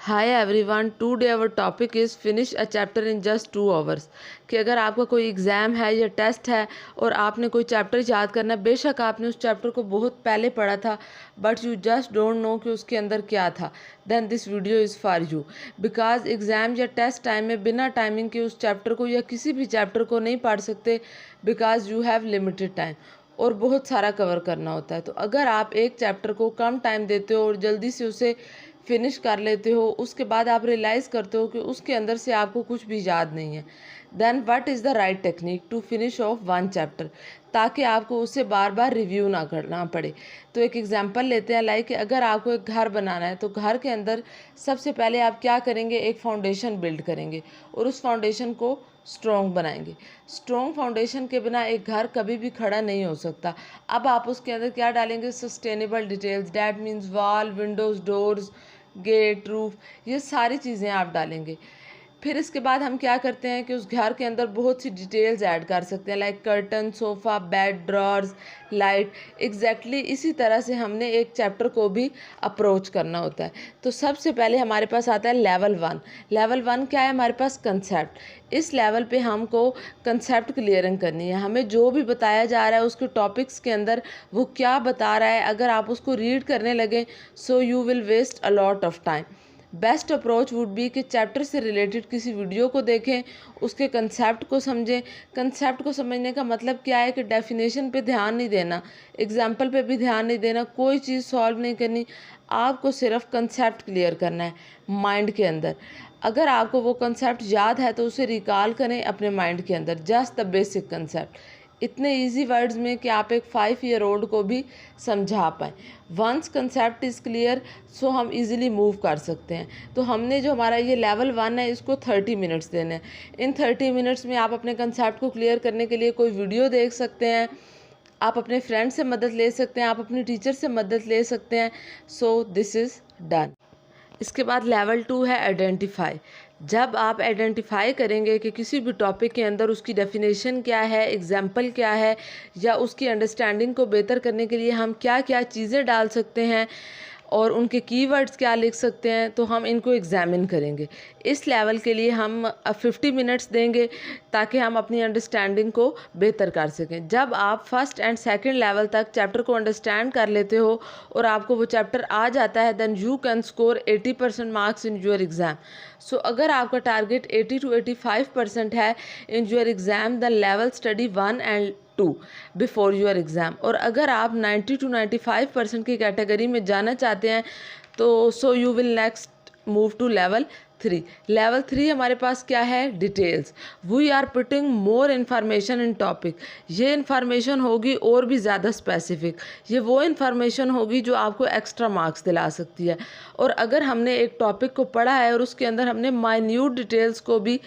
Hi everyone, today our topic is finish a chapter in just 2 hours. कि अगर आपका कोई एग्ज़ाम है या टेस्ट है और आपने कोई चैप्टर याद करना है, बेशक आपने उस चैप्टर को बहुत पहले पढ़ा था but you just don't know कि उसके अंदर क्या था, then this video is for you. Because exam या टेस्ट टाइम में बिना टाइमिंग के उस चैप्टर को या किसी भी चैप्टर को नहीं पढ़ सकते, because you have limited time और बहुत सारा कवर करना होता है। तो अगर आप एक चैप्टर को कम टाइम देते हो और जल्दी से उसे फिनिश कर लेते हो, उसके बाद आप रियलाइज़ करते हो कि उसके अंदर से आपको कुछ भी याद नहीं है, then what is the right technique to finish off one chapter, ताकि आपको उसे बार बार रिव्यू ना करना पड़े। तो एक एग्जांपल लेते हैं, लाइक अगर आपको एक घर बनाना है तो घर के अंदर सबसे पहले आप क्या करेंगे, एक फाउंडेशन बिल्ड करेंगे और उस फाउंडेशन को स्ट्रॉन्ग बनाएंगे। स्ट्रॉन्ग फाउंडेशन के बिना एक घर कभी भी खड़ा नहीं हो सकता। अब आप उसके अंदर क्या डालेंगे, sustainable details, that means wall, windows, doors, gate, roof, ये सारी चीज़ें आप डालेंगे। फिर इसके बाद हम क्या करते हैं कि उस घर के अंदर बहुत सी डिटेल्स ऐड कर सकते हैं, like curtain, sofa, bed, drawers, light. Exactly इसी तरह से हमने एक चैप्टर को भी अप्रोच करना होता है। तो सबसे पहले हमारे पास आता है लेवल 1। लेवल 1 क्या है, हमारे पास कंसेप्ट। इस लेवल पे हमको कंसेप्ट क्लियरिंग करनी है। हमें जो भी बताया जा रहा है उसके टॉपिक्स के अंदर वो क्या बता रहा है, अगर आप उसको रीड करने लगें so you will waste a lot of time. Best approach would be कि चैप्टर से रिलेटेड किसी वीडियो को देखें, उसके कंसेप्ट को समझें। कंसेप्ट को समझने का मतलब क्या है कि डेफिनेशन पे ध्यान नहीं देना, एग्जाम्पल पे भी ध्यान नहीं देना, कोई चीज़ सॉल्व नहीं करनी, आपको सिर्फ कंसेप्ट क्लियर करना है माइंड के अंदर। अगर आपको वो कंसेप्ट याद है तो उसे रिकॉल करें अपने माइंड के अंदर, जस्ट द बेसिक कंसेप्ट, इतने इजी वर्ड्स में कि आप एक 5 ईयर ओल्ड को भी समझा पाएँ। Once concept is clear so हम इजीली मूव कर सकते हैं। तो हमने जो हमारा ये लेवल 1 है इसको 30 मिनट्स देने हैं। इन 30 मिनट्स में आप अपने कंसेप्ट को क्लियर करने के लिए कोई वीडियो देख सकते हैं, आप अपने फ्रेंड से मदद ले सकते हैं, आप अपने टीचर से मदद ले सकते हैं। So this is done. इसके बाद लेवल 2 है आइडेंटिफाई। जब आप आइडेंटिफाई करेंगे कि किसी भी टॉपिक के अंदर उसकी डेफिनेशन क्या है, एग्जाम्पल क्या है, या उसकी अंडरस्टैंडिंग को बेहतर करने के लिए हम क्या क्या चीज़ें डाल सकते हैं और उनके कीवर्ड्स क्या लिख सकते हैं, तो हम इनको एग्जामिन करेंगे। इस लेवल के लिए हम 50 मिनट्स देंगे ताकि हम अपनी अंडरस्टैंडिंग को बेहतर कर सकें। जब आप फर्स्ट एंड सेकंड लेवल तक चैप्टर को अंडरस्टैंड कर लेते हो और आपको वो चैप्टर आ जाता है, then you can score 80% marks in your exam. So अगर आपका टारगेट 80 to 85% है in your exam, then level study 1 and 2 before your exam. और अगर आप 90 to 95% की कैटेगरी में जाना चाहते हैं तो so you will next move to level 3। Level 3 हमारे पास क्या है, details. We are putting more information in topic. ये इन्फॉर्मेशन होगी और भी ज़्यादा स्पेसिफिक, ये वो इन्फॉर्मेशन होगी जो आपको एक्स्ट्रा मार्क्स दिला सकती है। और अगर हमने एक टॉपिक को पढ़ा है और उसके अंदर हमने माइन्यूट डिटेल्स को भी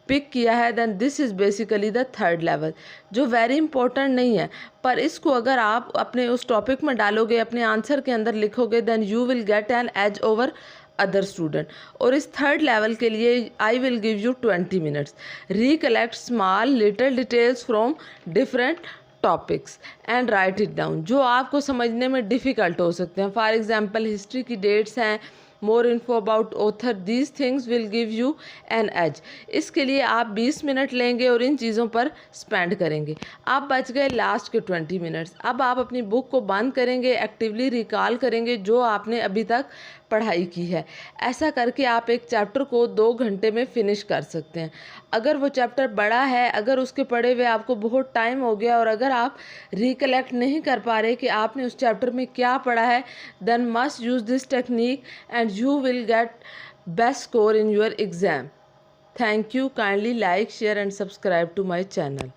पिक किया है, then this is basically the 3rd level, जो वेरी इंपॉर्टेंट नहीं है, पर इसको अगर आप अपने उस टॉपिक में डालोगे, अपने आंसर के अंदर लिखोगे, then you will get an edge over other student. और इस 3rd लेवल के लिए I will give you 20 minutes. Recollect small little details from different topics and write it down, जो आपको समझने में डिफ़िकल्ट हो सकते हैं। फॉर एग्जाम्पल हिस्ट्री की डेट्स हैं, more info about author, these things will give you an edge. इसके लिए आप 20 मिनट लेंगे और इन चीज़ों पर स्पेंड करेंगे। आप बच गए लास्ट के 20 मिनट्स। अब आप अपनी बुक को बंद करेंगे, एक्टिवली रिकॉल करेंगे जो आपने अभी तक पढ़ाई की है। ऐसा करके आप एक चैप्टर को 2 घंटे में फिनिश कर सकते हैं। अगर वो चैप्टर बड़ा है, अगर उसके पढ़े हुए आपको बहुत टाइम हो गया और अगर आप रिकलेक्ट नहीं कर पा रहे कि आपने उस चैप्टर में क्या पढ़ा है, then must use this technique and you will get best score in your exam. Thank you. Kindly like, share and subscribe to my channel.